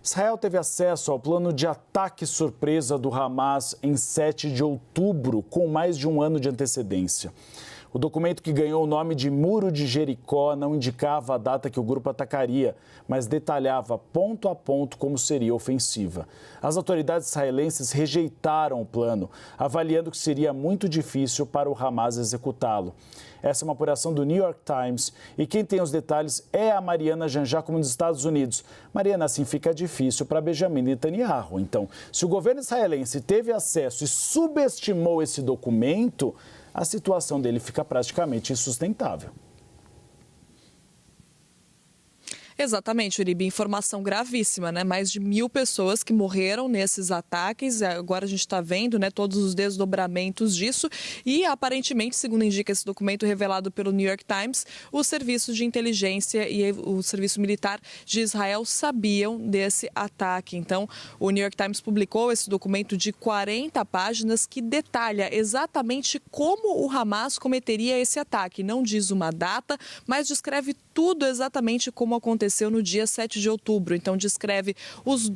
Israel teve acesso ao plano de ataque surpresa do Hamas em 7 de outubro, com mais de um ano de antecedência. O documento, que ganhou o nome de Muro de Jericó, não indicava a data que o grupo atacaria, mas detalhava ponto a ponto como seria a ofensiva. As autoridades israelenses rejeitaram o plano, avaliando que seria muito difícil para o Hamas executá-lo. Essa é uma apuração do New York Times e quem tem os detalhes é a Mariana Janjacome dos Estados Unidos. Mariana, assim fica difícil para Benjamin Netanyahu. Então, se o governo israelense teve acesso e subestimou esse documento, a situação dele fica praticamente insustentável. Exatamente, Uribe, informação gravíssima, né? Mais de 1.000 pessoas que morreram nesses ataques. Agora a gente está vendo, né, todos os desdobramentos disso e, aparentemente, segundo indica esse documento revelado pelo New York Times, o serviço de inteligência e o serviço militar de Israel sabiam desse ataque. Então, o New York Times publicou esse documento de 40 páginas que detalha exatamente como o Hamas cometeria esse ataque. Não diz uma data, mas descreve tudo exatamente como aconteceu no dia 7 de outubro. Então, descreve os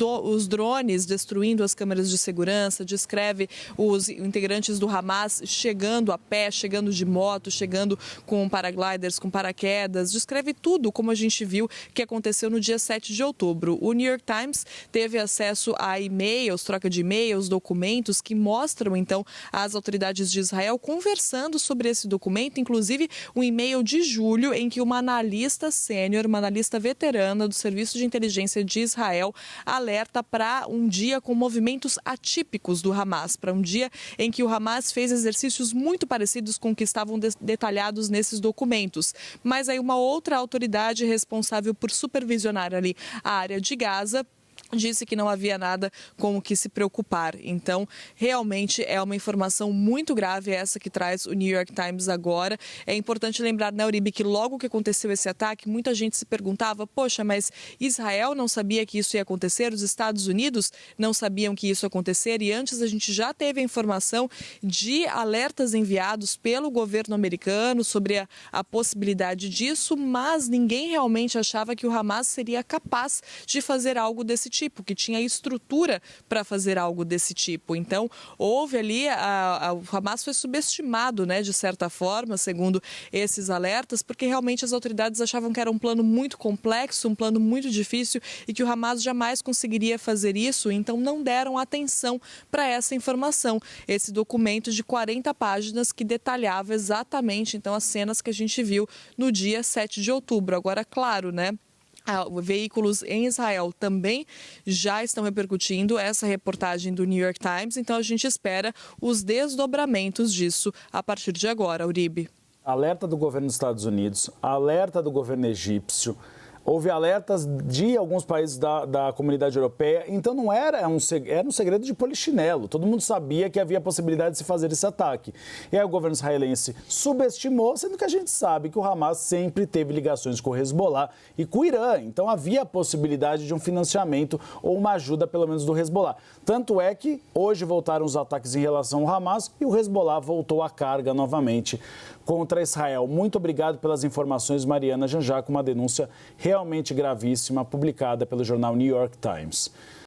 drones destruindo as câmeras de segurança, descreve os integrantes do Hamas chegando a pé, chegando de moto, chegando com paragliders, com paraquedas, descreve tudo como a gente viu que aconteceu no dia 7 de outubro. O New York Times teve acesso a e-mails, troca de e-mails, documentos que mostram, então, as autoridades de Israel conversando sobre esse documento, inclusive um e-mail de julho em que uma analista sênior, uma analista veterana do Serviço de Inteligência de Israel, alerta para um dia com movimentos atípicos do Hamas, para um dia em que o Hamas fez exercícios muito parecidos com o que estavam detalhados nesses documentos. Mas aí uma outra autoridade responsável por supervisionar ali a área de Gaza disse que não havia nada com o que se preocupar. Então, realmente é uma informação muito grave essa que traz o New York Times agora. É importante lembrar, né, Uribe, que logo que aconteceu esse ataque, muita gente se perguntava, poxa, mas Israel não sabia que isso ia acontecer, os Estados Unidos não sabiam que isso ia acontecer, e antes a gente já teve a informação de alertas enviados pelo governo americano sobre a possibilidade disso, mas ninguém realmente achava que o Hamas seria capaz de fazer algo desse tipo, que tinha estrutura para fazer algo desse tipo. Então, houve ali, o Hamas foi subestimado, né, de certa forma, segundo esses alertas, porque realmente as autoridades achavam que era um plano muito complexo, um plano muito difícil e que o Hamas jamais conseguiria fazer isso, então não deram atenção para essa informação. Esse documento de 40 páginas que detalhava exatamente, então, as cenas que a gente viu no dia 7 de outubro. Agora, claro, né? Veículos em Israel também já estão repercutindo essa reportagem do New York Times, então a gente espera os desdobramentos disso a partir de agora, Uribe. Alerta do governo dos Estados Unidos, alerta do governo egípcio, houve alertas de alguns países da comunidade europeia, então não era um segredo de polichinelo. Todo mundo sabia que havia possibilidade de se fazer esse ataque. E aí o governo israelense subestimou, sendo que a gente sabe que o Hamas sempre teve ligações com o Hezbollah e com o Irã. Então havia a possibilidade de um financiamento ou uma ajuda, pelo menos, do Hezbollah. Tanto é que hoje voltaram os ataques em relação ao Hamas e o Hezbollah voltou à carga novamente contra Israel. Muito obrigado pelas informações, Mariana Janjacome, uma denúncia realmente gravíssima, publicada pelo jornal New York Times.